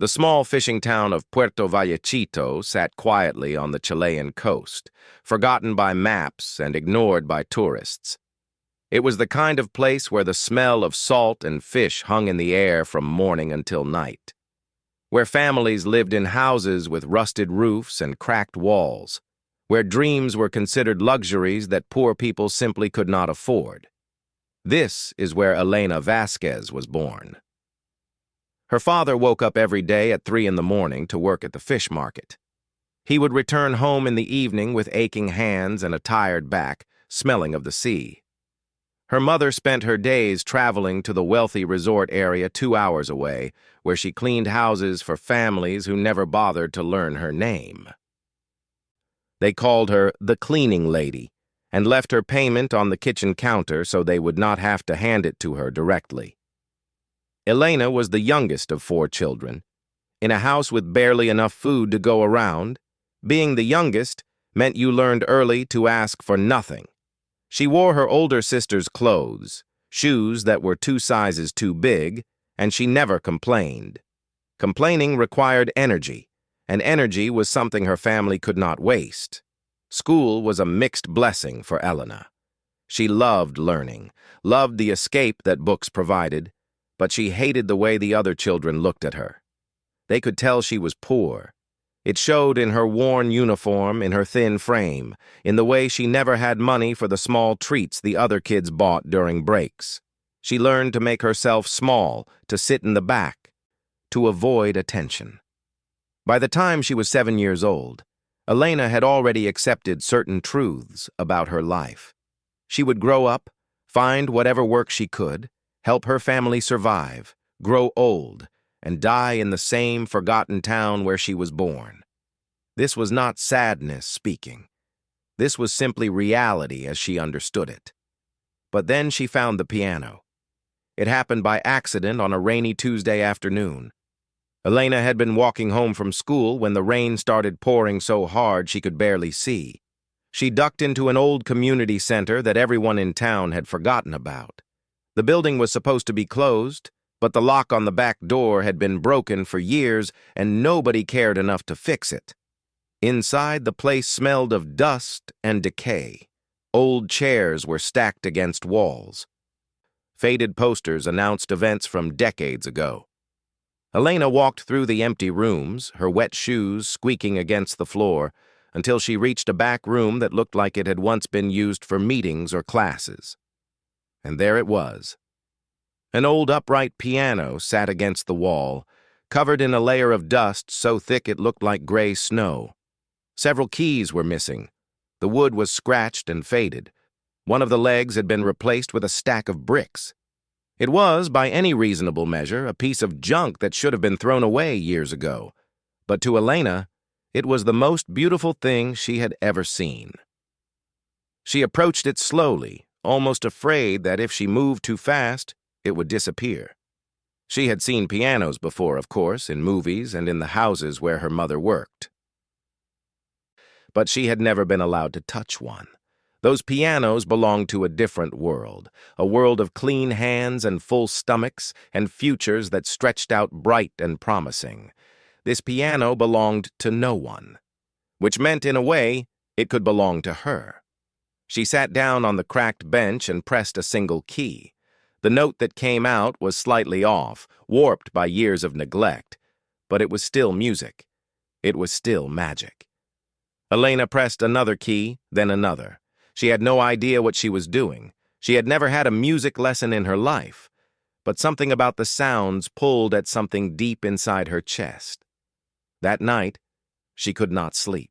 The small fishing town of Puerto Vallecito sat quietly on the Chilean coast, forgotten by maps and ignored by tourists. It was the kind of place where the smell of salt and fish hung in the air from morning until night, where families lived in houses with rusted roofs and cracked walls, where dreams were considered luxuries that poor people simply could not afford. This is where Elena Vasquez was born. Her father woke up every day at 3 in the morning to work at the fish market. He would return home in the evening with aching hands and a tired back, smelling of the sea. Her mother spent her days traveling to the wealthy resort area 2 hours away, where she cleaned houses for families who never bothered to learn her name. They called her the cleaning lady and left her payment on the kitchen counter so they would not have to hand it to her directly. Elena was the youngest of 4 children. In a house with barely enough food to go around, being the youngest meant you learned early to ask for nothing. She wore her older sister's clothes, shoes that were 2 sizes too big, and she never complained. Complaining required energy, and energy was something her family could not waste. School was a mixed blessing for Elena. She loved learning, loved the escape that books provided, but she hated the way the other children looked at her. They could tell she was poor. It showed in her worn uniform, in her thin frame, in the way she never had money for the small treats the other kids bought during breaks. She learned to make herself small, to sit in the back, to avoid attention. By the time she was 7 years old, Elena had already accepted certain truths about her life. She would grow up, find whatever work she could, help her family survive, grow old, and die in the same forgotten town where she was born. This was not sadness speaking. This was simply reality as she understood it. But then she found the piano. It happened by accident on a rainy Tuesday afternoon. Elena had been walking home from school when the rain started pouring so hard she could barely see. She ducked into an old community center that everyone in town had forgotten about. The building was supposed to be closed, but the lock on the back door had been broken for years and nobody cared enough to fix it. Inside, the place smelled of dust and decay. Old chairs were stacked against walls. Faded posters announced events from decades ago. Elena walked through the empty rooms, her wet shoes squeaking against the floor, until she reached a back room that looked like it had once been used for meetings or classes. And there it was. An old upright piano sat against the wall, covered in a layer of dust so thick it looked like gray snow. Several keys were missing. The wood was scratched and faded. One of the legs had been replaced with a stack of bricks. It was, by any reasonable measure, a piece of junk that should have been thrown away years ago. But to Elena, it was the most beautiful thing she had ever seen. She approached it slowly, almost afraid that if she moved too fast, it would disappear. She had seen pianos before, of course, in movies and in the houses where her mother worked. But she had never been allowed to touch one. Those pianos belonged to a different world, a world of clean hands and full stomachs and futures that stretched out bright and promising. This piano belonged to no one, which meant, in a way, it could belong to her. She sat down on the cracked bench and pressed a single key. The note that came out was slightly off, warped by years of neglect, but it was still music. It was still magic. Elena pressed another key, then another. She had no idea what she was doing. She had never had a music lesson in her life, but something about the sounds pulled at something deep inside her chest. That night, she could not sleep.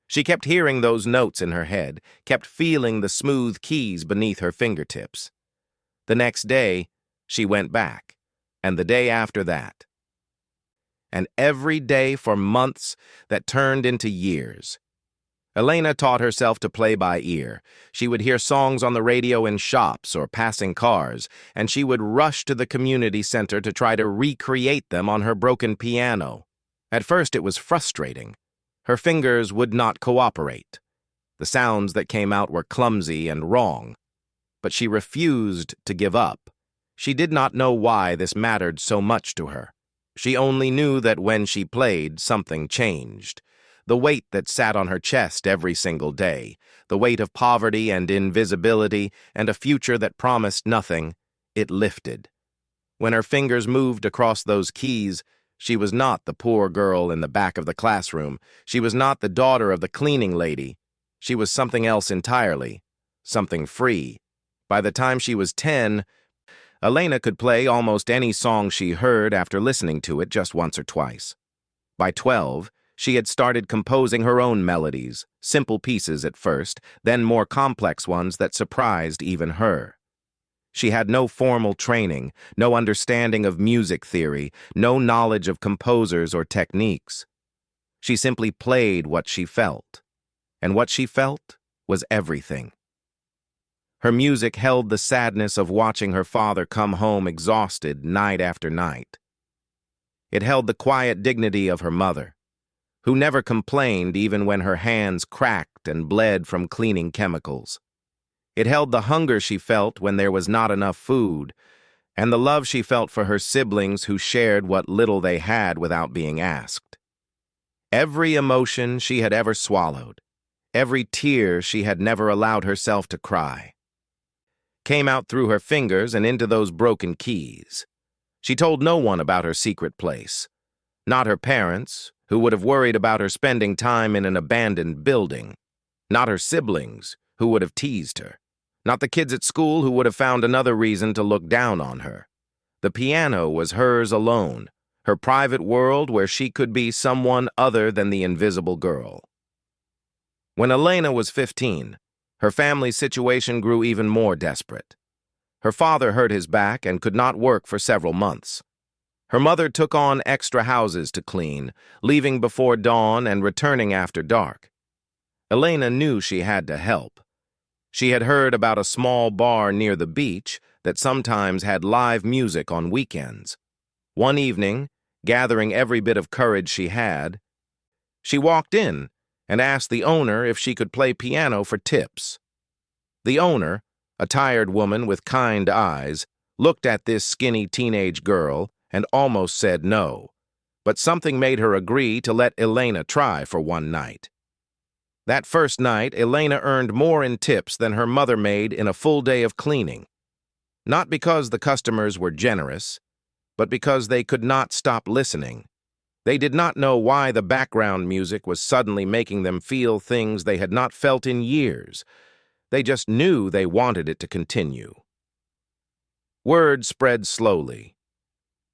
She kept hearing those notes in her head, kept feeling the smooth keys beneath her fingertips. The next day, she went back, and the day after that. And every day for months that turned into years. Elena taught herself to play by ear. She would hear songs on the radio in shops or passing cars, and she would rush to the community center to try to recreate them on her broken piano. At first it was frustrating. Her fingers would not cooperate. The sounds that came out were clumsy and wrong. But she refused to give up. She did not know why this mattered so much to her. She only knew that when she played, something changed. The weight that sat on her chest every single day, the weight of poverty and invisibility and a future that promised nothing, it lifted. When her fingers moved across those keys, she was not the poor girl in the back of the classroom. She was not the daughter of the cleaning lady. She was something else entirely, something free. By the time she was 10, Elena could play almost any song she heard after listening to it just once or twice. By 12, she had started composing her own melodies, simple pieces at first, then more complex ones that surprised even her. She had no formal training, no understanding of music theory, no knowledge of composers or techniques. She simply played what she felt, and what she felt was everything. Her music held the sadness of watching her father come home exhausted night after night. It held the quiet dignity of her mother, who never complained even when her hands cracked and bled from cleaning chemicals. It held the hunger she felt when there was not enough food, and the love she felt for her siblings who shared what little they had without being asked. Every emotion she had ever swallowed, every tear she had never allowed herself to cry, came out through her fingers and into those broken keys. She told no one about her secret place. Not her parents, who would have worried about her spending time in an abandoned building. Not her siblings, who would have teased her. Not the kids at school who would have found another reason to look down on her. The piano was hers alone, her private world where she could be someone other than the invisible girl. When Elena was 15, her family's situation grew even more desperate. Her father hurt his back and could not work for several months. Her mother took on extra houses to clean, leaving before dawn and returning after dark. Elena knew she had to help. She had heard about a small bar near the beach that sometimes had live music on weekends. One evening, gathering every bit of courage she had, she walked in and asked the owner if she could play piano for tips. The owner, a tired woman with kind eyes, looked at this skinny teenage girl and almost said no, but something made her agree to let Elena try for one night. That first night, Elena earned more in tips than her mother made in a full day of cleaning. Not because the customers were generous, but because they could not stop listening. They did not know why the background music was suddenly making them feel things they had not felt in years. They just knew they wanted it to continue. Word spread slowly.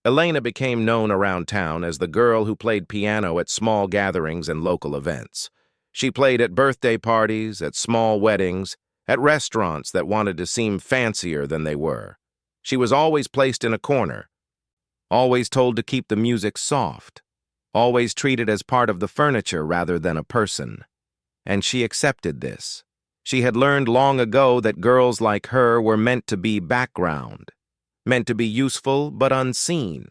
Elena became known around town as the girl who played piano at small gatherings and local events. She played at birthday parties, at small weddings, at restaurants that wanted to seem fancier than they were. She was always placed in a corner, always told to keep the music soft, always treated as part of the furniture rather than a person. And she accepted this. She had learned long ago that girls like her were meant to be background, meant to be useful but unseen.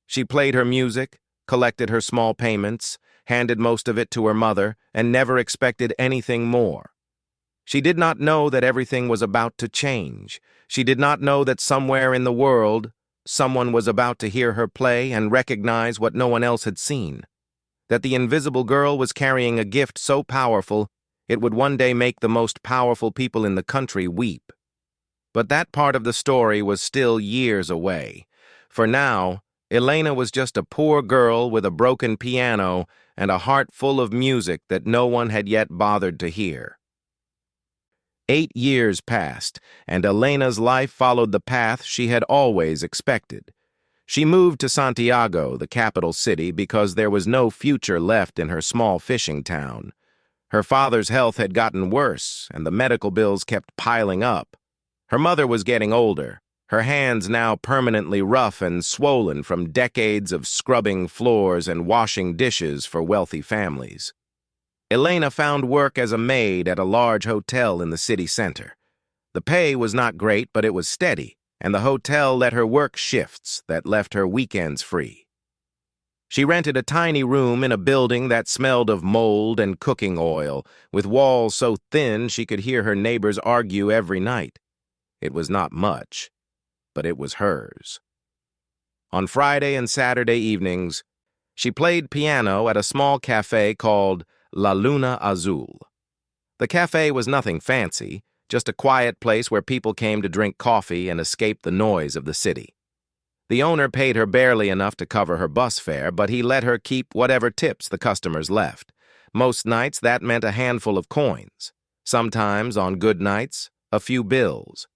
She played her music, collected her small payments, handed most of it to her mother, and never expected anything more. She did not know that everything was about to change. She did not know that somewhere in the world, someone was about to hear her play and recognize what no one else had seen. That the invisible girl was carrying a gift so powerful, it would one day make the most powerful people in the country weep. But that part of the story was still years away. For now, Elena was just a poor girl with a broken piano and a heart full of music that no one had yet bothered to hear. 8 years passed, and Elena's life followed the path she had always expected. She moved to Santiago, the capital city, because there was no future left in her small fishing town. Her father's health had gotten worse, and the medical bills kept piling up. Her mother was getting older, her hands now permanently rough and swollen from decades of scrubbing floors and washing dishes for wealthy families. Elena found work as a maid at a large hotel in the city center. The pay was not great, but it was steady, and the hotel let her work shifts that left her weekends free. She rented a tiny room in a building that smelled of mold and cooking oil, with walls so thin she could hear her neighbors argue every night. It was not much, but it was hers. On Friday and Saturday evenings, she played piano at a small cafe called La Luna Azul. The cafe was nothing fancy, just a quiet place where people came to drink coffee and escape the noise of the city. The owner paid her barely enough to cover her bus fare, but he let her keep whatever tips the customers left. Most nights, that meant a handful of coins. Sometimes, on good nights, a few bills.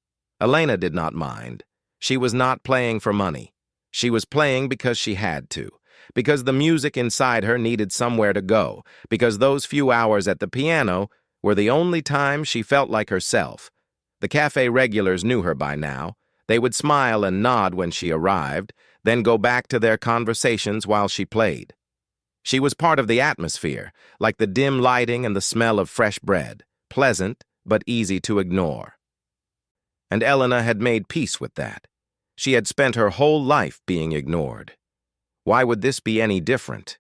Elena did not mind. She was not playing for money. She was playing because she had to, because the music inside her needed somewhere to go, because those few hours at the piano were the only time she felt like herself. The cafe regulars knew her by now. They would smile and nod when she arrived, then go back to their conversations while she played. She was part of the atmosphere, like the dim lighting and the smell of fresh bread, pleasant but easy to ignore. And Elena had made peace with that. She had spent her whole life being ignored. Why would this be any different?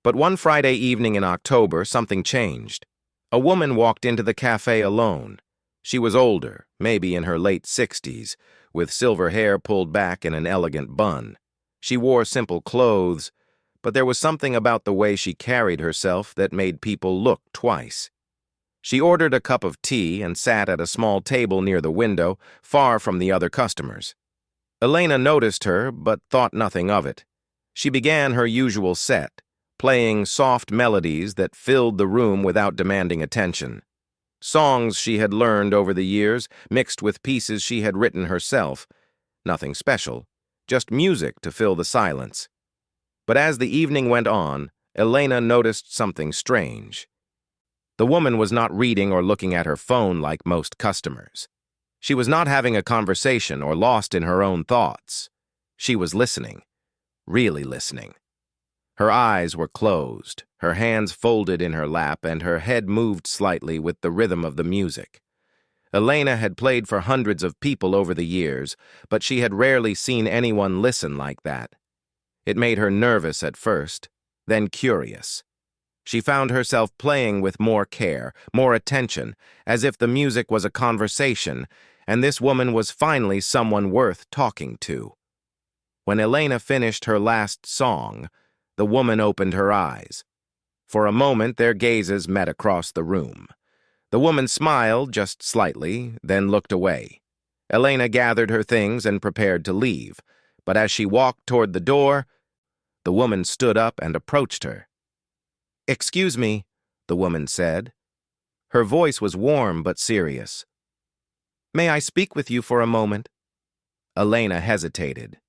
But one Friday evening in October, something changed. A woman walked into the cafe alone. She was older, maybe in her late 60s, with silver hair pulled back in an elegant bun. She wore simple clothes, but there was something about the way she carried herself that made people look twice. She ordered a cup of tea and sat at a small table near the window, far from the other customers. Elena noticed her, but thought nothing of it. She began her usual set, playing soft melodies that filled the room without demanding attention. Songs she had learned over the years, mixed with pieces she had written herself. Nothing special, just music to fill the silence. But as the evening went on, Elena noticed something strange. The woman was not reading or looking at her phone like most customers. She was not having a conversation or lost in her own thoughts. She was listening, really listening. Her eyes were closed, her hands folded in her lap, and her head moved slightly with the rhythm of the music. Elena had played for hundreds of people over the years, but she had rarely seen anyone listen like that. It made her nervous at first, then curious. She found herself playing with more care, more attention, as if the music was a conversation, and this woman was finally someone worth talking to. When Elena finished her last song, the woman opened her eyes. For a moment, their gazes met across the room. The woman smiled just slightly, then looked away. Elena gathered her things and prepared to leave, but as she walked toward the door, the woman stood up and approached her. "Excuse me," the woman said. Her voice was warm but serious. "May I speak with you for a moment?" Elena hesitated.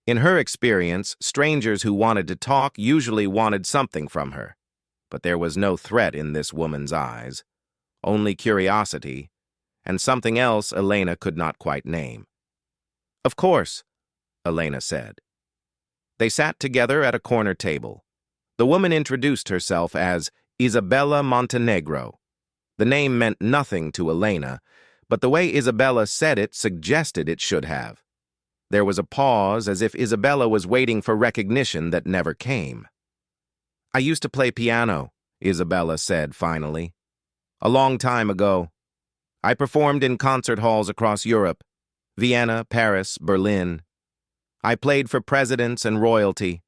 In her experience, strangers who wanted to talk usually wanted something from her. But there was no threat in this woman's eyes, only curiosity, and something else Elena could not quite name. "Of course," Elena said. They sat together at a corner table. The woman introduced herself as Isabella Montenegro. The name meant nothing to Elena, but the way Isabella said it suggested it should have. There was a pause, as if Isabella was waiting for recognition that never came. "I used to play piano," Isabella said finally. "A long time ago. I performed in concert halls across Europe, Vienna, Paris, Berlin. I played for presidents and royalty.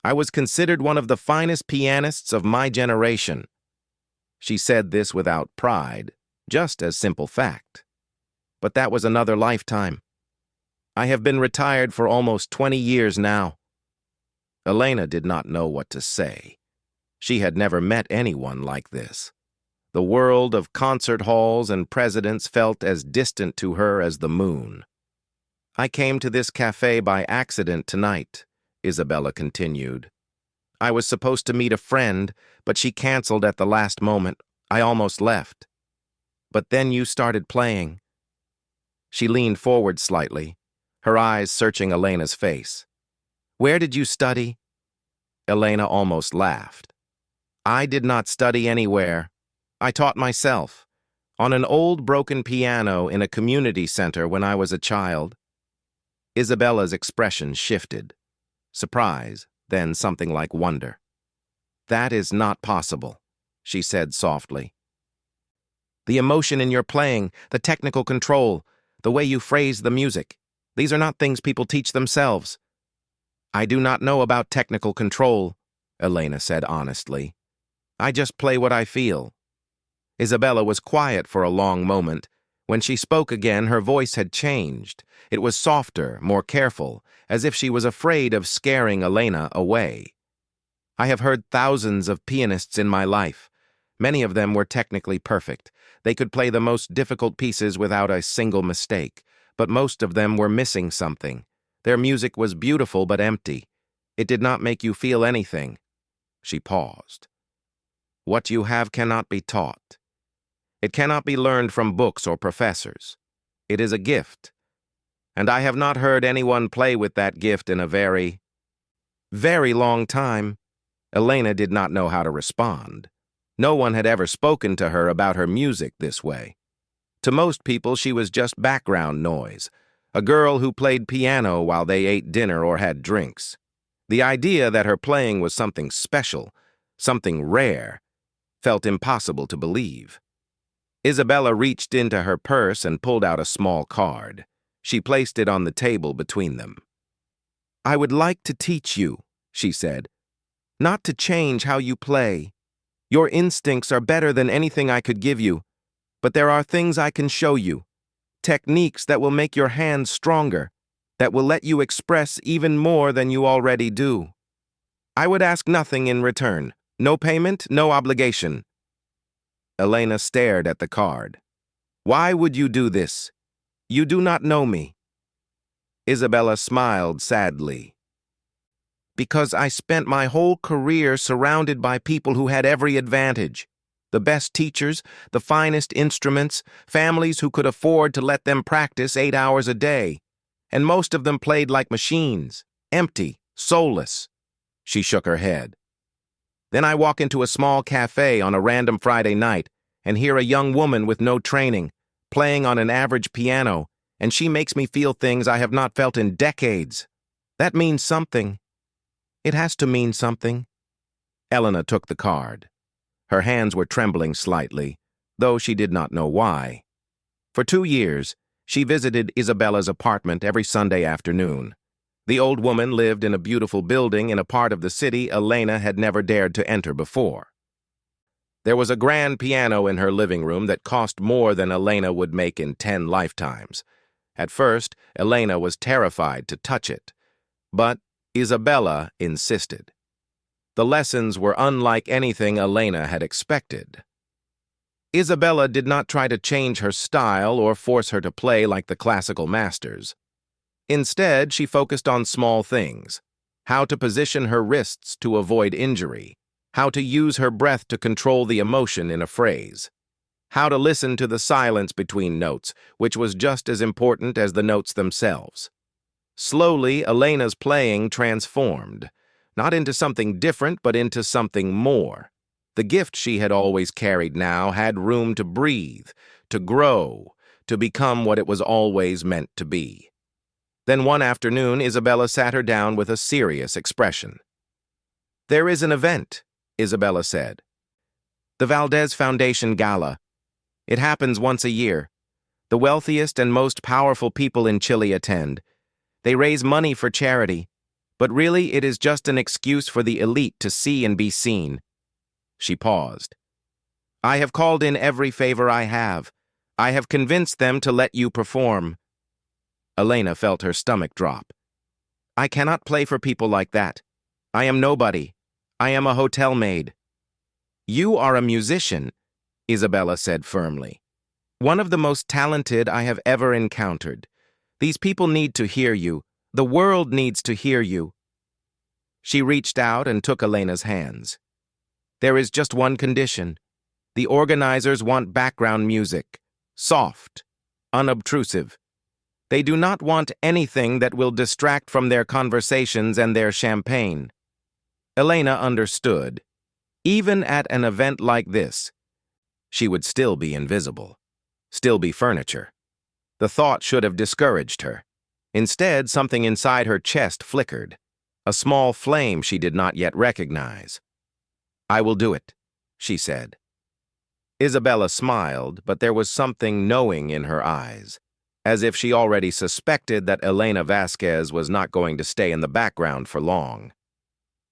I was considered one of the finest pianists of my generation." She said this without pride, just as simple fact. But that was another lifetime. I have been retired for almost 20 years now. Elena did not know what to say. She had never met anyone like this. The world of concert halls and presidents felt as distant to her as the moon. "I came to this cafe by accident tonight," Isabella continued. "I was supposed to meet a friend, but she canceled at the last moment. I almost left. But then you started playing." She leaned forward slightly, her eyes searching Elena's face. "Where did you study?" Elena almost laughed. "I did not study anywhere. I taught myself, on an old broken piano in a community center when I was a child." Isabella's expression shifted. Surprise, then something like wonder. "That is not possible," she said softly. "The emotion in your playing, the technical control, the way you phrase the music, These are not things people teach themselves. I do not know about technical control, Elena said honestly. I just play what I feel. Isabella was quiet for a long moment. When she spoke again, her voice had changed. It was softer, more careful, as if she was afraid of scaring Elena away. I have heard thousands of pianists in my life. Many of them were technically perfect. They could play the most difficult pieces without a single mistake, but most of them were missing something. Their music was beautiful but empty. It did not make you feel anything. She paused. What you have cannot be taught. It cannot be learned from books or professors. It is a gift. And I have not heard anyone play with that gift in a very, very long time. Elena did not know how to respond. No one had ever spoken to her about her music this way. To most people, she was just background noise, a girl who played piano while they ate dinner or had drinks. The idea that her playing was something special, something rare, felt impossible to believe. Isabella reached into her purse and pulled out a small card. She placed it on the table between them. I would like to teach you, she said, not to change how you play. Your instincts are better than anything I could give you, but there are things I can show you, techniques that will make your hands stronger, that will let you express even more than you already do. I would ask nothing in return, no payment, no obligation. Elena stared at the card. Why would you do this? You do not know me. Isabella smiled sadly. Because I spent my whole career surrounded by people who had every advantage. The best teachers, the finest instruments, families who could afford to let them practice 8 hours a day. And most of them played like machines, empty, soulless. She shook her head. Then I walk into a small cafe on a random Friday night and hear a young woman with no training, playing on an average piano, and she makes me feel things I have not felt in decades. That means something. It has to mean something. Elena took the card. Her hands were trembling slightly, though she did not know why. For 2 years, she visited Isabella's apartment every Sunday afternoon. The old woman lived in a beautiful building in a part of the city Elena had never dared to enter before. There was a grand piano in her living room that cost more than Elena would make in 10 lifetimes. At first, Elena was terrified to touch it, but Isabella insisted. The lessons were unlike anything Elena had expected. Isabella did not try to change her style or force her to play like the classical masters. Instead, she focused on small things: how to position her wrists to avoid injury, how to use her breath to control the emotion in a phrase, how to listen to the silence between notes, which was just as important as the notes themselves. Slowly, Elena's playing transformed, not into something different, but into something more. The gift she had always carried now had room to breathe, to grow, to become what it was always meant to be. Then one afternoon, Isabella sat her down with a serious expression. There is an event, Isabella said. The Valdez Foundation Gala. It happens once a year. The wealthiest and most powerful people in Chile attend. They raise money for charity, but really it is just an excuse for the elite to see and be seen. She paused. I have called in every favor I have. I have convinced them to let you perform. Elena felt her stomach drop. I cannot play for people like that. I am nobody. I am a hotel maid. You are a musician, Isabella said firmly. One of the most talented I have ever encountered. These people need to hear you. The world needs to hear you. She reached out and took Elena's hands. There is just one condition. The organizers want background music. Soft, unobtrusive. They do not want anything that will distract from their conversations and their champagne. Elena understood. Even at an event like this, she would still be invisible, still be furniture. The thought should have discouraged her. Instead, something inside her chest flickered, a small flame she did not yet recognize. I will do it, she said. Isabella smiled, but there was something knowing in her eyes, as if she already suspected that Elena Vasquez was not going to stay in the background for long.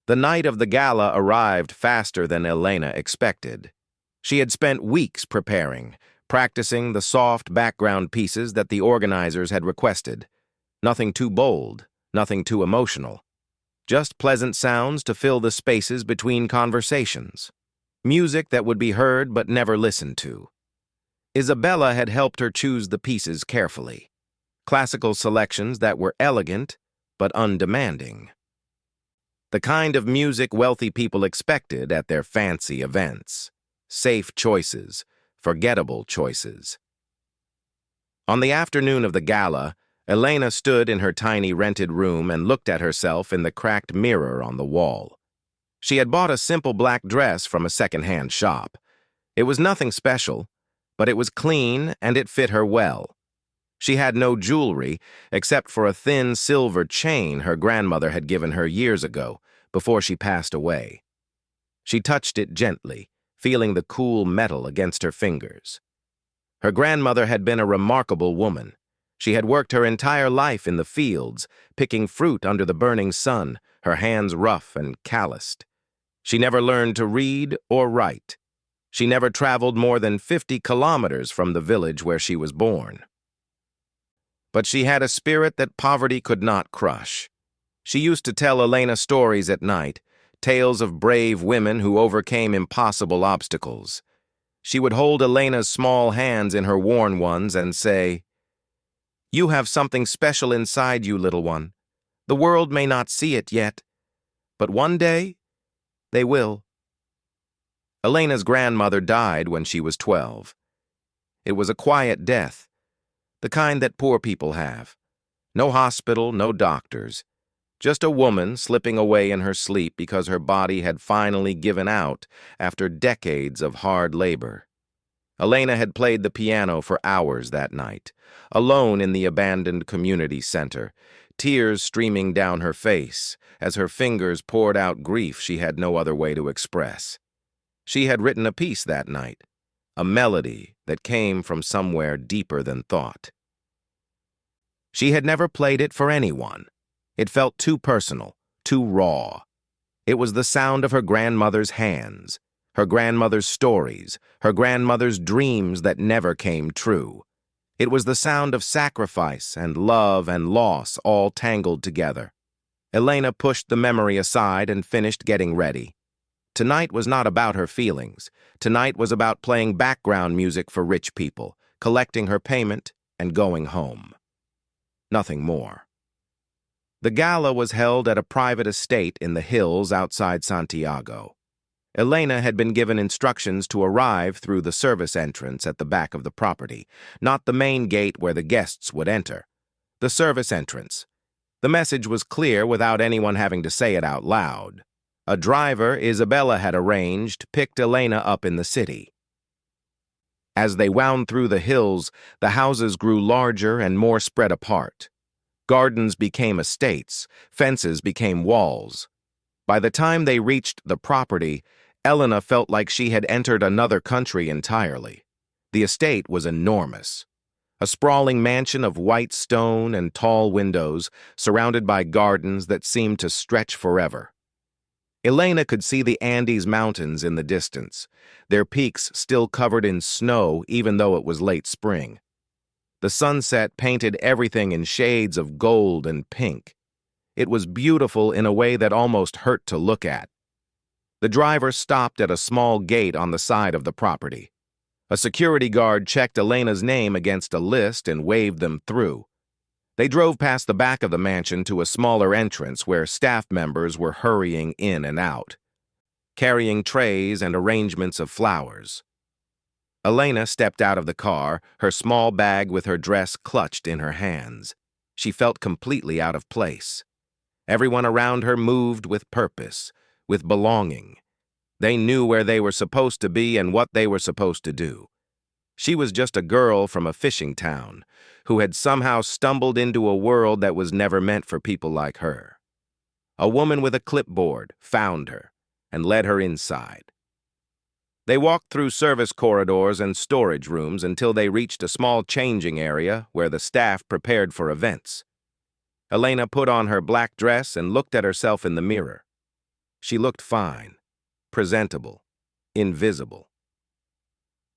The night of the gala arrived faster than Elena expected. She had spent weeks preparing, practicing the soft background pieces that the organizers had requested. Nothing too bold, nothing too emotional. Just pleasant sounds to fill the spaces between conversations. Music that would be heard but never listened to. Isabella had helped her choose the pieces carefully. Classical selections that were elegant but undemanding. The kind of music wealthy people expected at their fancy events. Safe choices, forgettable choices. On the afternoon of the gala, Elena stood in her tiny rented room and looked at herself in the cracked mirror on the wall. She had bought a simple black dress from a second-hand shop. It was nothing special, but it was clean and it fit her well. She had no jewelry except for a thin silver chain her grandmother had given her years ago, before she passed away. She touched it gently, feeling the cool metal against her fingers. Her grandmother had been a remarkable woman. She had worked her entire life in the fields, picking fruit under the burning sun, her hands rough and calloused. She never learned to read or write. She never traveled more than 50 kilometers from the village where she was born. But she had a spirit that poverty could not crush. She used to tell Elena stories at night, tales of brave women who overcame impossible obstacles. She would hold Elena's small hands in her worn ones and say, "You have something special inside you, little one. The world may not see it yet, but one day they will." Elena's grandmother died when she was 12. It was a quiet death, the kind that poor people have. No hospital, no doctors. Just a woman slipping away in her sleep because her body had finally given out after decades of hard labor. Elena had played the piano for hours that night, alone in the abandoned community center, tears streaming down her face as her fingers poured out grief she had no other way to express. She had written a piece that night, a melody that came from somewhere deeper than thought. She had never played it for anyone. It felt too personal, too raw. It was the sound of her grandmother's hands, her grandmother's stories, her grandmother's dreams that never came true. It was the sound of sacrifice and love and loss all tangled together. Elena pushed the memory aside and finished getting ready. Tonight was not about her feelings. Tonight was about playing background music for rich people, collecting her payment, and going home. Nothing more. The gala was held at a private estate in the hills outside Santiago. Elena had been given instructions to arrive through the service entrance at the back of the property, not the main gate where the guests would enter. The service entrance. The message was clear without anyone having to say it out loud. A driver Isabella had arranged picked Elena up in the city. As they wound through the hills, the houses grew larger and more spread apart. Gardens became estates, fences became walls. By the time they reached the property, Elena felt like she had entered another country entirely. The estate was enormous. A sprawling mansion of white stone and tall windows, surrounded by gardens that seemed to stretch forever. Elena could see the Andes Mountains in the distance, their peaks still covered in snow even though it was late spring. The sunset painted everything in shades of gold and pink. It was beautiful in a way that almost hurt to look at. The driver stopped at a small gate on the side of the property. A security guard checked Elena's name against a list and waved them through. They drove past the back of the mansion to a smaller entrance where staff members were hurrying in and out, carrying trays and arrangements of flowers. Elena stepped out of the car, her small bag with her dress clutched in her hands. She felt completely out of place. Everyone around her moved with purpose, with belonging. They knew where they were supposed to be and what they were supposed to do. She was just a girl from a fishing town who had somehow stumbled into a world that was never meant for people like her. A woman with a clipboard found her and led her inside. They walked through service corridors and storage rooms until they reached a small changing area where the staff prepared for events. Elena put on her black dress and looked at herself in the mirror. She looked fine, presentable, invisible.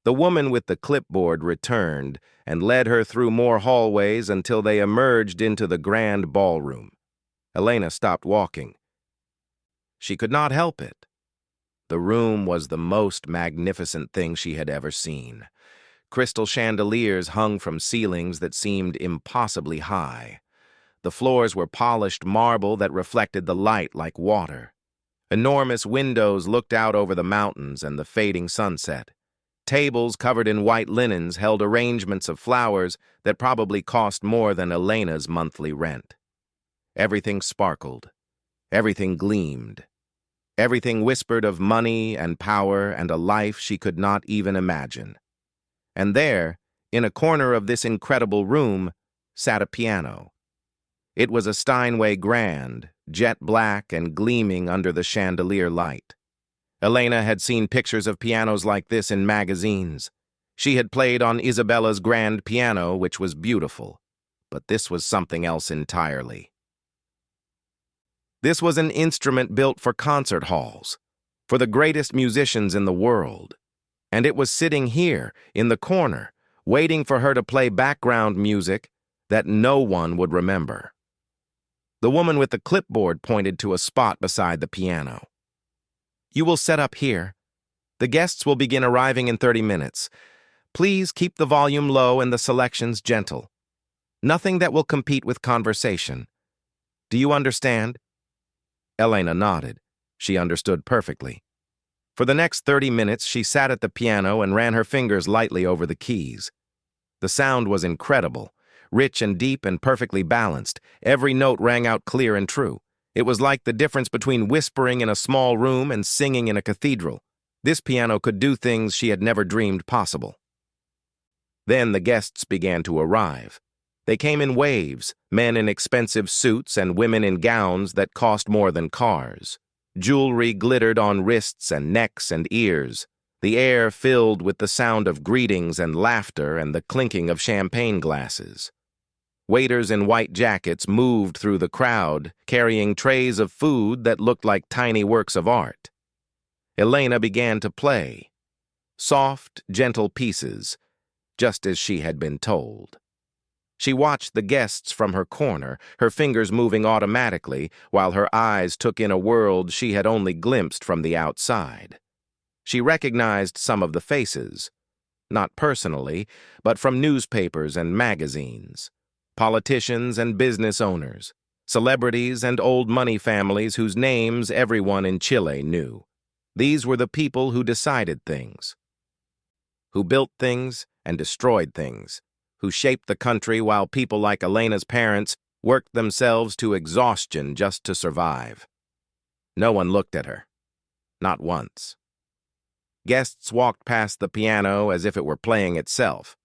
The woman with the clipboard returned and led her through more hallways until they emerged into the grand ballroom. Elena stopped walking. She could not help it. The room was the most magnificent thing she had ever seen. Crystal chandeliers hung from ceilings that seemed impossibly high. The floors were polished marble that reflected the light like water. Enormous windows looked out over the mountains and the fading sunset. Tables covered in white linens held arrangements of flowers that probably cost more than Elena's monthly rent. Everything sparkled. Everything gleamed. Everything whispered of money and power and a life she could not even imagine. And there, in a corner of this incredible room, sat a piano. It was a Steinway Grand, jet black and gleaming under the chandelier light. Elena had seen pictures of pianos like this in magazines. She had played on Isabella's grand piano, which was beautiful. But this was something else entirely. This was an instrument built for concert halls, for the greatest musicians in the world. And it was sitting here, in the corner, waiting for her to play background music that no one would remember. The woman with the clipboard pointed to a spot beside the piano. "You will set up here. The guests will begin arriving in 30 minutes. Please keep the volume low and the selections gentle. Nothing that will compete with conversation. Do you understand?" Elena nodded. She understood perfectly. For the next 30 minutes, she sat at the piano and ran her fingers lightly over the keys. The sound was incredible, rich and deep and perfectly balanced. Every note rang out clear and true. It was like the difference between whispering in a small room and singing in a cathedral. This piano could do things she had never dreamed possible. Then the guests began to arrive. They came in waves, men in expensive suits and women in gowns that cost more than cars. Jewelry glittered on wrists and necks and ears. The air filled with the sound of greetings and laughter and the clinking of champagne glasses. Waiters in white jackets moved through the crowd, carrying trays of food that looked like tiny works of art. Elena began to play. Soft, gentle pieces, just as she had been told. She watched the guests from her corner, her fingers moving automatically, while her eyes took in a world she had only glimpsed from the outside. She recognized some of the faces, not personally, but from newspapers and magazines. Politicians and business owners, celebrities and old money families whose names everyone in Chile knew. These were the people who decided things, who built things and destroyed things, who shaped the country while people like Elena's parents worked themselves to exhaustion just to survive. No one looked at her. Not once. Guests walked past the piano as if it were playing itself.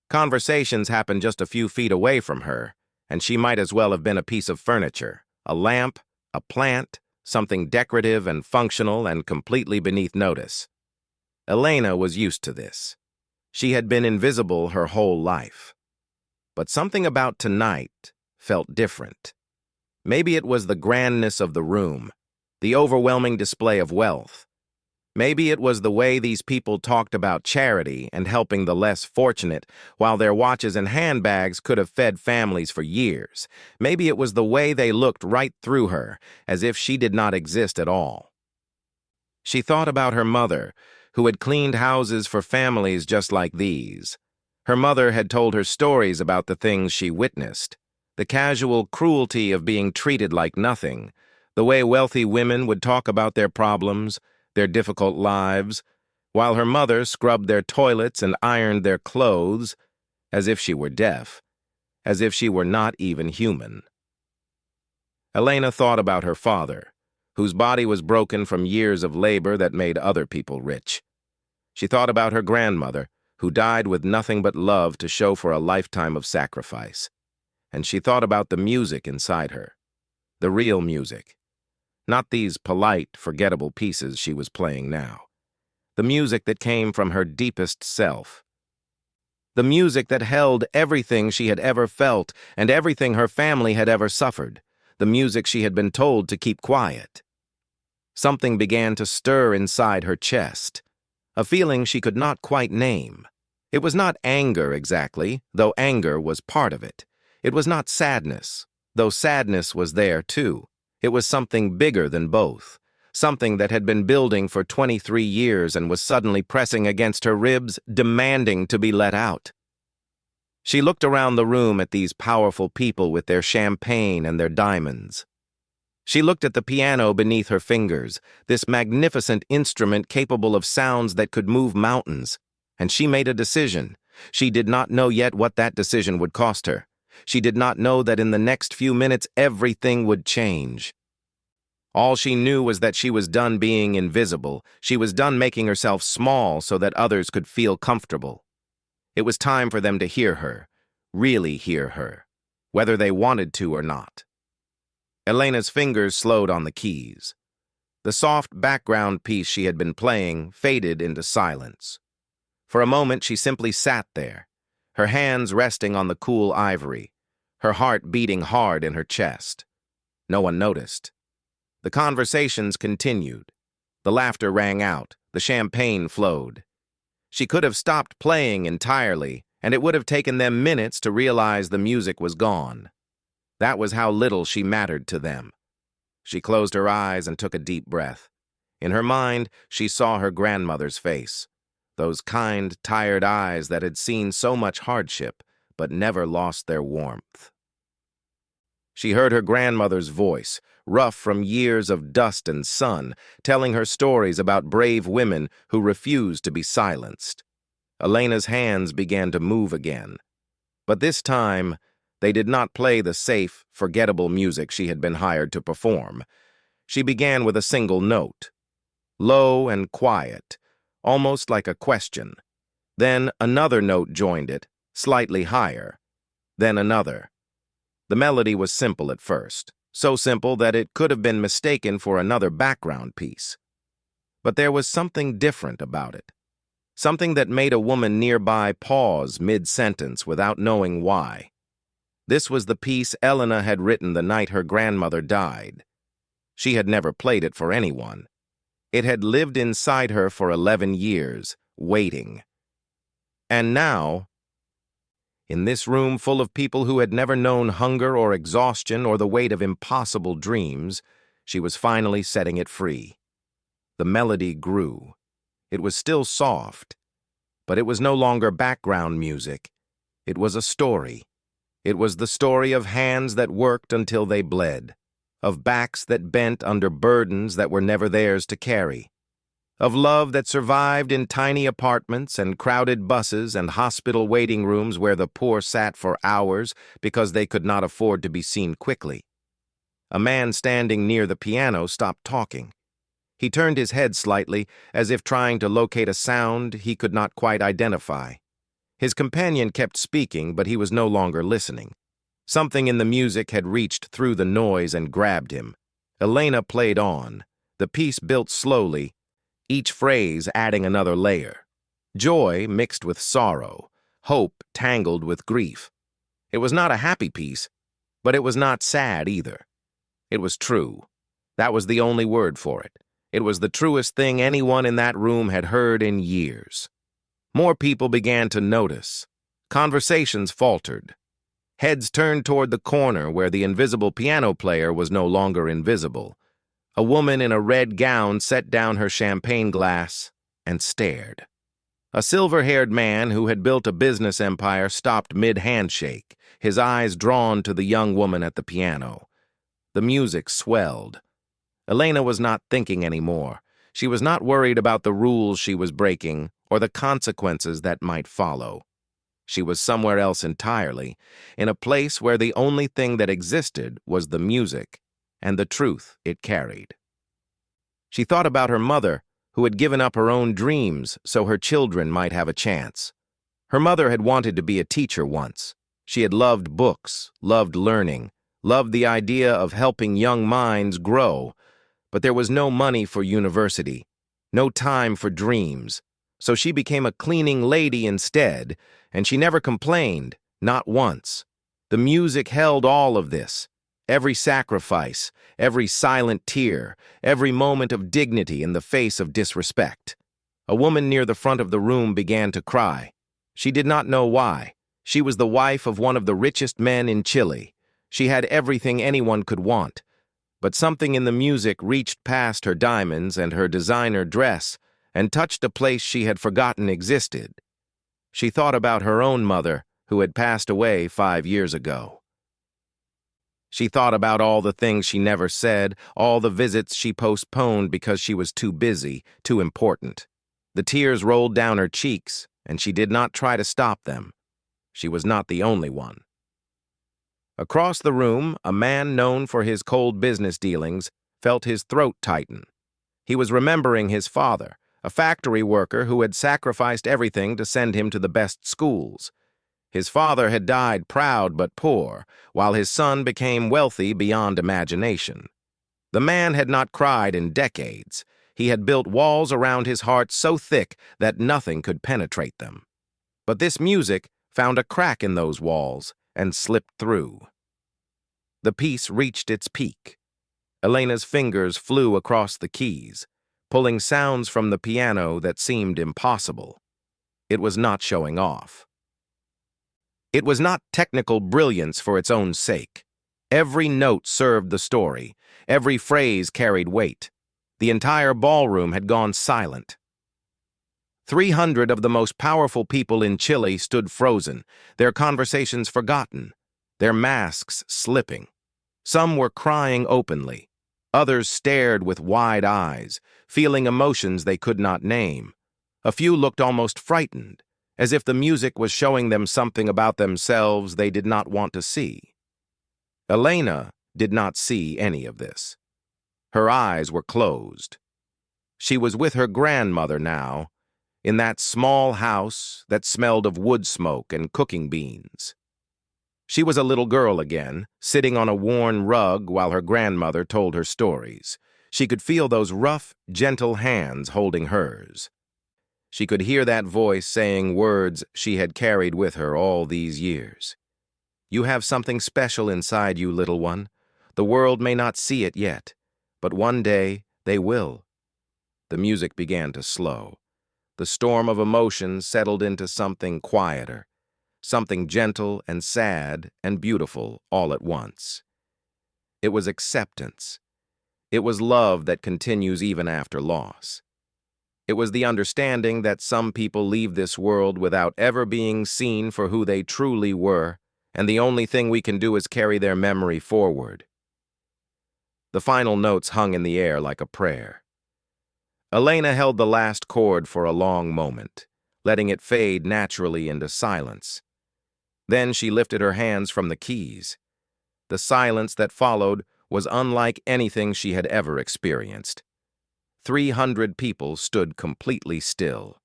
Conversations happened just a few feet away from her, and she might as well have been a piece of furniture, a lamp, a plant, something decorative and functional and completely beneath notice. Elena was used to this. She had been invisible her whole life. But something about tonight felt different. Maybe it was the grandness of the room, the overwhelming display of wealth. Maybe it was the way these people talked about charity and helping the less fortunate, while their watches and handbags could have fed families for years. Maybe it was the way they looked right through her, as if she did not exist at all. She thought about her mother, who had cleaned houses for families just like these. Her mother had told her stories about the things she witnessed, the casual cruelty of being treated like nothing, the way wealthy women would talk about their problems, their difficult lives, while her mother scrubbed their toilets and ironed their clothes, as if she were deaf, as if she were not even human. Elena thought about her father, whose body was broken from years of labor that made other people rich. She thought about her grandmother, who died with nothing but love to show for a lifetime of sacrifice. And she thought about the music inside her, the real music, not these polite, forgettable pieces she was playing now. the music that came from her deepest self. The music that held everything she had ever felt and everything her family had ever suffered, the music she had been told to keep quiet. Something began to stir inside her chest, a feeling she could not quite name. It was not anger exactly, though anger was part of it. It was not sadness, though sadness was there too. It was something bigger than both, something that had been building for 23 years and was suddenly pressing against her ribs, demanding to be let out. She looked around the room at these powerful people with their champagne and their diamonds. She looked at the piano beneath her fingers, this magnificent instrument capable of sounds that could move mountains, and she made a decision. She did not know yet what that decision would cost her. She did not know that in the next few minutes everything would change. All she knew was that she was done being invisible. She was done making herself small so that others could feel comfortable. It was time for them to hear her, really hear her, whether they wanted to or not. Elena's fingers slowed on the keys. The soft background piece she had been playing faded into silence. For a moment she simply sat there, her hands resting on the cool ivory, her heart beating hard in her chest. No one noticed. The conversations continued. The laughter rang out, the champagne flowed. She could have stopped playing entirely, and it would have taken them minutes to realize the music was gone. That was how little she mattered to them. She closed her eyes and took a deep breath. In her mind, she saw her grandmother's face, those kind, tired eyes that had seen so much hardship, but never lost their warmth. She heard her grandmother's voice, rough from years of dust and sun, telling her stories about brave women who refused to be silenced. Elena's hands began to move again. But this time, they did not play the safe, forgettable music she had been hired to perform. She began with a single note, low and quiet, almost like a question. Then another note joined it, slightly higher. Then another. The melody was simple at first, so simple that it could have been mistaken for another background piece. But there was something different about it, something that made a woman nearby pause mid-sentence without knowing why. This was the piece Elena had written the night her grandmother died. She had never played it for anyone. It had lived inside her for 11 years, waiting. And now, in this room full of people who had never known hunger or exhaustion or the weight of impossible dreams, she was finally setting it free. The melody grew. It was still soft, but it was no longer background music. It was a story. It was the story of hands that worked until they bled, of backs that bent under burdens that were never theirs to carry, of love that survived in tiny apartments and crowded buses and hospital waiting rooms where the poor sat for hours because they could not afford to be seen quickly. A man standing near the piano stopped talking. He turned his head slightly, as if trying to locate a sound he could not quite identify. His companion kept speaking, but he was no longer listening. Something in the music had reached through the noise and grabbed him. Elena played on. The piece built slowly, each phrase adding another layer. Joy mixed with sorrow, hope tangled with grief. It was not a happy piece, but it was not sad either. It was true. That was the only word for it. It was the truest thing anyone in that room had heard in years. More people began to notice. Conversations faltered. Heads turned toward the corner where the invisible piano player was no longer invisible. A woman in a red gown set down her champagne glass and stared. A silver-haired man who had built a business empire stopped mid-handshake, his eyes drawn to the young woman at the piano. The music swelled. Elena was not thinking anymore. She was not worried about the rules she was breaking or the consequences that might follow. She was somewhere else entirely, in a place where the only thing that existed was the music and the truth it carried. She thought about her mother, who had given up her own dreams so her children might have a chance. Her mother had wanted to be a teacher once. She had loved books, loved learning, loved the idea of helping young minds grow, but there was no money for university, no time for dreams. So she became a cleaning lady instead, and she never complained, not once. The music held all of this. Every sacrifice, every silent tear, every moment of dignity in the face of disrespect. A woman near the front of the room began to cry. She did not know why. She was the wife of one of the richest men in Chile. She had everything anyone could want. But something in the music reached past her diamonds and her designer dress and touched a place she had forgotten existed. She thought about her own mother, who had passed away 5 years ago. She thought about all the things she never said, all the visits she postponed because she was too busy, too important. The tears rolled down her cheeks, and she did not try to stop them. She was not the only one. Across the room, a man known for his cold business dealings felt his throat tighten. He was remembering his father, a factory worker who had sacrificed everything to send him to the best schools. His father had died proud but poor, while his son became wealthy beyond imagination. The man had not cried in decades. He had built walls around his heart so thick that nothing could penetrate them. But this music found a crack in those walls and slipped through. The piece reached its peak. Elena's fingers flew across the keys, pulling sounds from the piano that seemed impossible. It was not showing off. It was not technical brilliance for its own sake. Every note served the story. Every phrase carried weight. The entire ballroom had gone silent. 300 of the most powerful people in Chile stood frozen, their conversations forgotten, their masks slipping. Some were crying openly. Others stared with wide eyes, feeling emotions they could not name. A few looked almost frightened, as if the music was showing them something about themselves they did not want to see. Elena did not see any of this. Her eyes were closed. She was with her grandmother now, in that small house that smelled of wood smoke and cooking beans. She was a little girl again, sitting on a worn rug while her grandmother told her stories. She could feel those rough, gentle hands holding hers. She could hear that voice saying words she had carried with her all these years. You have something special inside you, little one. The world may not see it yet, but one day they will. The music began to slow. The storm of emotions settled into something quieter, something gentle and sad and beautiful all at once. It was acceptance. It was love that continues even after loss. It was the understanding that some people leave this world without ever being seen for who they truly were, and the only thing we can do is carry their memory forward. The final notes hung in the air like a prayer. Elena held the last chord for a long moment, letting it fade naturally into silence. Then she lifted her hands from the keys. The silence that followed was unlike anything she had ever experienced. 300 people stood completely still.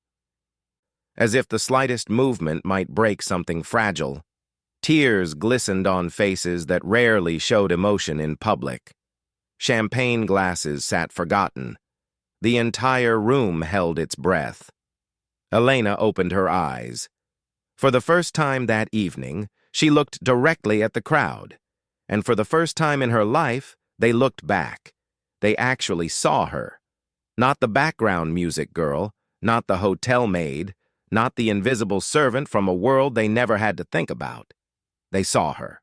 As if the slightest movement might break something fragile, tears glistened on faces that rarely showed emotion in public. Champagne glasses sat forgotten. The entire room held its breath. Elena opened her eyes. For the first time that evening, she looked directly at the crowd. And for the first time in her life, they looked back. They actually saw her. Not the background music girl, not the hotel maid, not the invisible servant from a world they never had to think about. They saw her.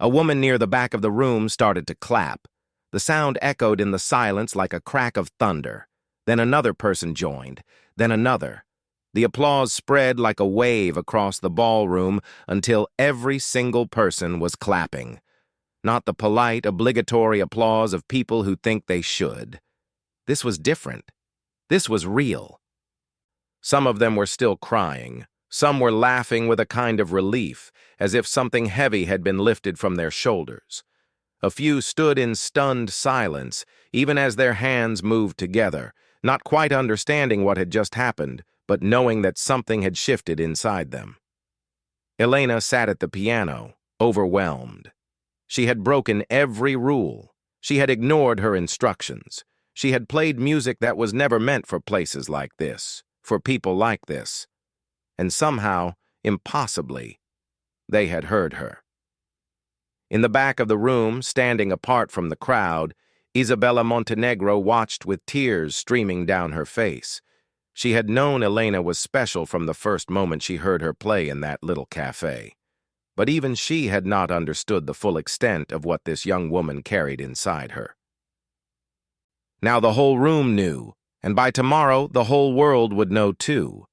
A woman near the back of the room started to clap. The sound echoed in the silence like a crack of thunder. Then another person joined, then another. The applause spread like a wave across the ballroom until every single person was clapping. Not the polite, obligatory applause of people who think they should. This was different. This was real. Some of them were still crying. Some were laughing with a kind of relief, as if something heavy had been lifted from their shoulders. A few stood in stunned silence, even as their hands moved together, not quite understanding what had just happened, but knowing that something had shifted inside them. Elena sat at the piano, overwhelmed. She had broken every rule. She had ignored her instructions. She had played music that was never meant for places like this, for people like this. And somehow, impossibly, they had heard her. In the back of the room, standing apart from the crowd, Isabella Montenegro watched with tears streaming down her face. She had known Elena was special from the first moment she heard her play in that little cafe. But even she had not understood the full extent of what this young woman carried inside her. Now the whole room knew, and by tomorrow the whole world would know too,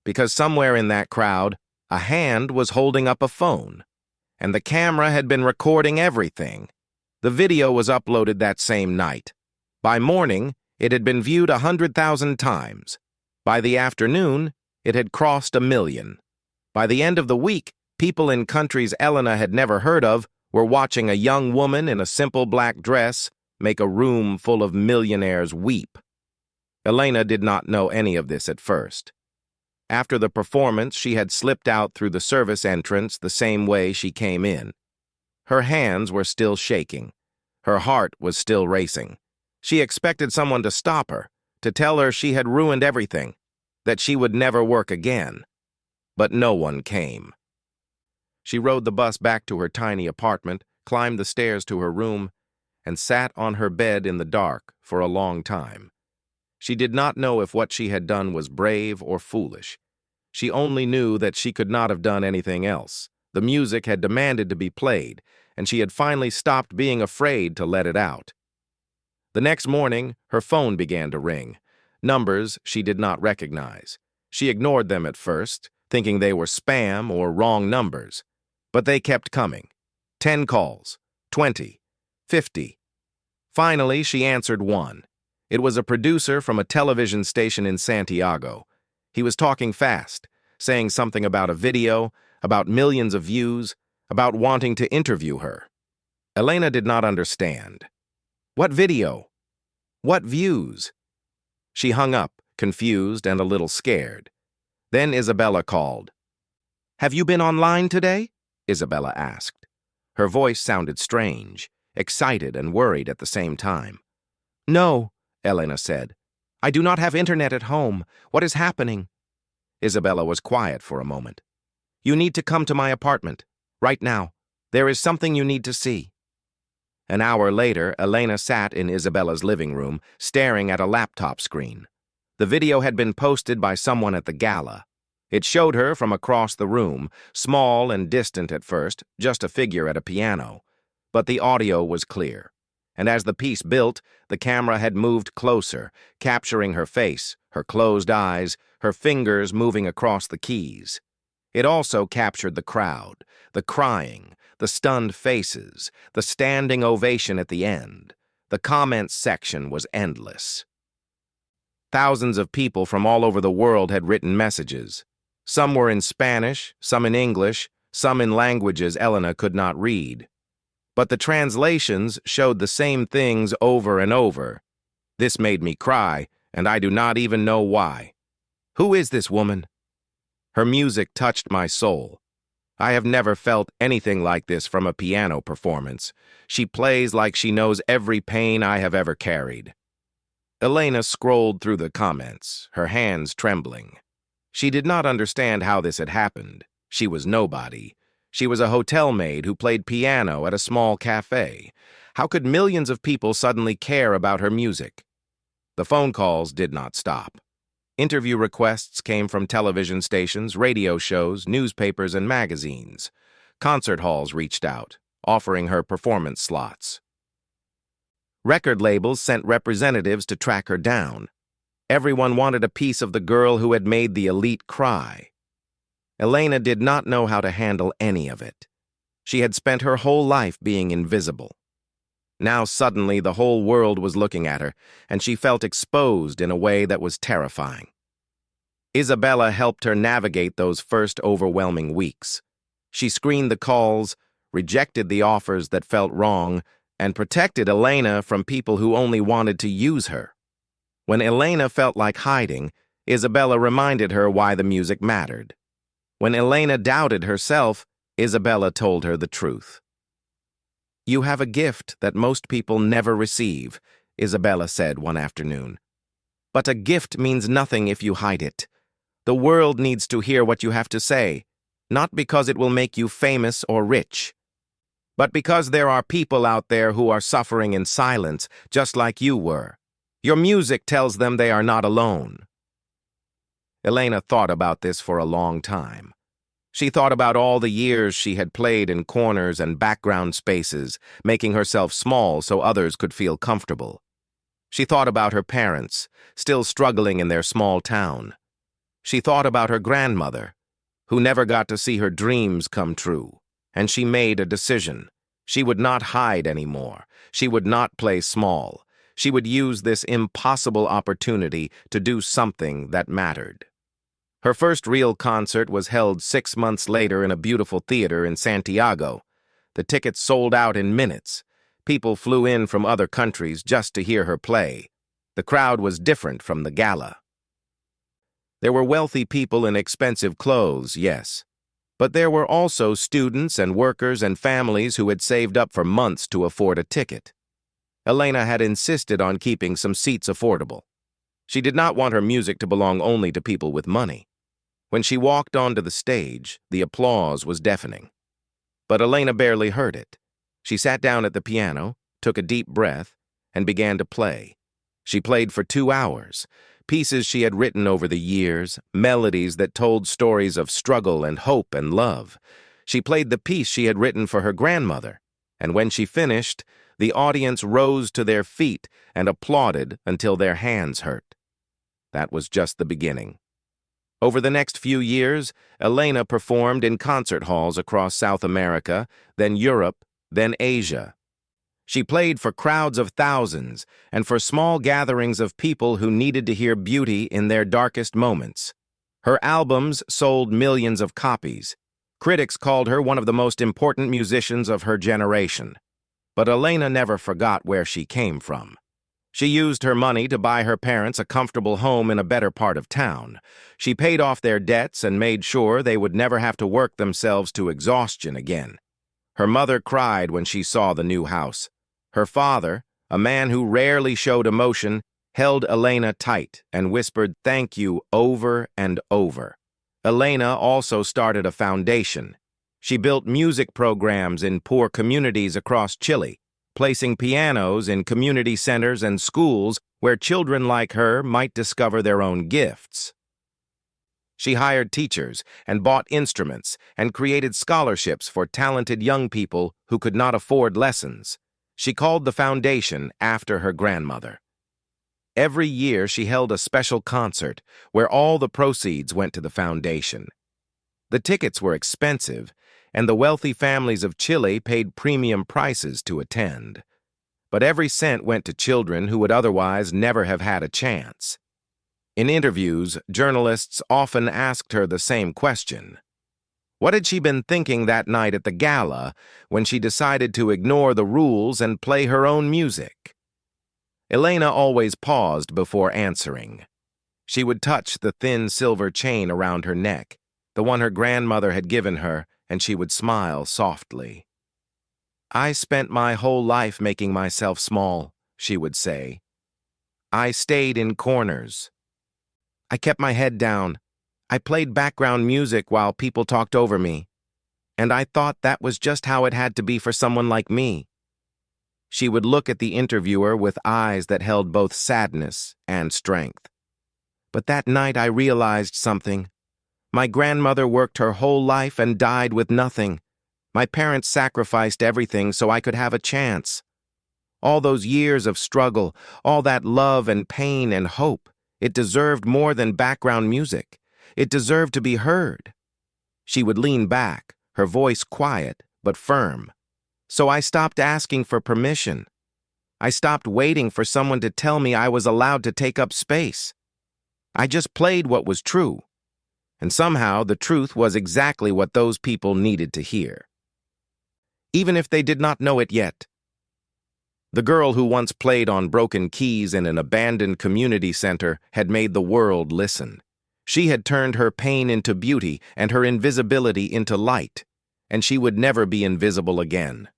because somewhere in that crowd, a hand was holding up a phone, and the camera had been recording everything. The video was uploaded that same night. By morning, it had been viewed 100,000 times. By the afternoon, it had crossed 1 million. By the end of the week, people in countries Elena had never heard of were watching a young woman in a simple black dress make a room full of millionaires weep. Elena did not know any of this at first. After the performance, she had slipped out through the service entrance the same way she came in. Her hands were still shaking. Her heart was still racing. She expected someone to stop her, to tell her she had ruined everything, that she would never work again. But no one came. She rode the bus back to her tiny apartment, climbed the stairs to her room, and sat on her bed in the dark for a long time. She did not know if what she had done was brave or foolish. She only knew that she could not have done anything else. The music had demanded to be played, and she had finally stopped being afraid to let it out. The next morning, her phone began to ring. Numbers she did not recognize. She ignored them at first, thinking they were spam or wrong numbers. But they kept coming. 10 calls, 20, 50. Finally, she answered one. It was a producer from a television station in Santiago. He was talking fast, saying something about a video, about millions of views, about wanting to interview her. Elena did not understand. What video? What views? She hung up, confused and a little scared. Then Isabella called. "Have you been online today?" Isabella asked. Her voice sounded strange, excited and worried at the same time. "No," Elena said. "I do not have internet at home. What is happening?" Isabella was quiet for a moment. "You need to come to my apartment. Right now. There is something you need to see." An hour later, Elena sat in Isabella's living room, staring at a laptop screen. The video had been posted by someone at the gala. It showed her from across the room, small and distant at first, just a figure at a piano. But the audio was clear. And as the piece built, the camera had moved closer, capturing her face, her closed eyes, her fingers moving across the keys. It also captured the crowd, the crying, the stunned faces, the standing ovation at the end. The comments section was endless. Thousands of people from all over the world had written messages. Some were in Spanish, some in English, some in languages Elena could not read. But the translations showed the same things over and over. This made me cry, and I do not even know why. Who is this woman? Her music touched my soul. I have never felt anything like this from a piano performance. She plays like she knows every pain I have ever carried. Elena scrolled through the comments, her hands trembling. She did not understand how this had happened. She was nobody. She was a hotel maid who played piano at a small cafe. How could millions of people suddenly care about her music? The phone calls did not stop. Interview requests came from television stations, radio shows, newspapers, and magazines. Concert halls reached out, offering her performance slots. Record labels sent representatives to track her down. Everyone wanted a piece of the girl who had made the elite cry. Elena did not know how to handle any of it. She had spent her whole life being invisible. Now suddenly the whole world was looking at her, and she felt exposed in a way that was terrifying. Isabella helped her navigate those first overwhelming weeks. She screened the calls, rejected the offers that felt wrong, and protected Elena from people who only wanted to use her. When Elena felt like hiding, Isabella reminded her why the music mattered. When Elena doubted herself, Isabella told her the truth. "You have a gift that most people never receive. Isabella said one afternoon. But a gift means nothing if you hide it. The world needs to hear what you have to say, not because it will make you famous or rich, but because there are people out there who are suffering in silence, just like you were. Your music tells them they are not alone. Elena thought about this for a long time. She thought about all the years she had played in corners and background spaces, making herself small so others could feel comfortable. She thought about her parents, still struggling in their small town. She thought about her grandmother, who never got to see her dreams come true, and she made a decision. She would not hide anymore. She would not play small. She would use this impossible opportunity to do something that mattered. Her first real concert was held 6 months later in a beautiful theater in Santiago. The tickets sold out in minutes. People flew in from other countries just to hear her play. The crowd was different from the gala. There were wealthy people in expensive clothes, yes. But there were also students and workers and families who had saved up for months to afford a ticket. Elena had insisted on keeping some seats affordable. She did not want her music to belong only to people with money. When she walked onto the stage, the applause was deafening. But Elena barely heard it. She sat down at the piano, took a deep breath, and began to play. She played for 2 hours, pieces she had written over the years, melodies that told stories of struggle and hope and love. She played the piece she had written for her grandmother, and when she finished, the audience rose to their feet and applauded until their hands hurt. That was just the beginning. Over the next few years, Elena performed in concert halls across South America, then Europe, then Asia. She played for crowds of thousands and for small gatherings of people who needed to hear beauty in their darkest moments. Her albums sold millions of copies. Critics called her one of the most important musicians of her generation. But Elena never forgot where she came from. She used her money to buy her parents a comfortable home in a better part of town. She paid off their debts and made sure they would never have to work themselves to exhaustion again. Her mother cried when she saw the new house. Her father, a man who rarely showed emotion, held Elena tight and whispered thank you over and over. Elena also started a foundation. She built music programs in poor communities across Chile, placing pianos in community centers and schools where children like her might discover their own gifts. She hired teachers and bought instruments and created scholarships for talented young people who could not afford lessons. She called the foundation after her grandmother. Every year she held a special concert where all the proceeds went to the foundation. The tickets were expensive, and the wealthy families of Chile paid premium prices to attend. But every cent went to children who would otherwise never have had a chance. In interviews, journalists often asked her the same question. What had she been thinking that night at the gala when she decided to ignore the rules and play her own music? Elena always paused before answering. She would touch the thin silver chain around her neck, the one her grandmother had given her, and she would smile softly. I spent my whole life making myself small, she would say. I stayed in corners. I kept my head down. I played background music while people talked over me. And I thought that was just how it had to be for someone like me. She would look at the interviewer with eyes that held both sadness and strength. But that night I realized something. My grandmother worked her whole life and died with nothing. My parents sacrificed everything so I could have a chance. All those years of struggle, all that love and pain and hope, it deserved more than background music. It deserved to be heard. She would lean back, her voice quiet but firm. So I stopped asking for permission. I stopped waiting for someone to tell me I was allowed to take up space. I just played what was true. And somehow the truth was exactly what those people needed to hear. Even if they did not know it yet. The girl who once played on broken keys in an abandoned community center had made the world listen. She had turned her pain into beauty and her invisibility into light, and she would never be invisible again.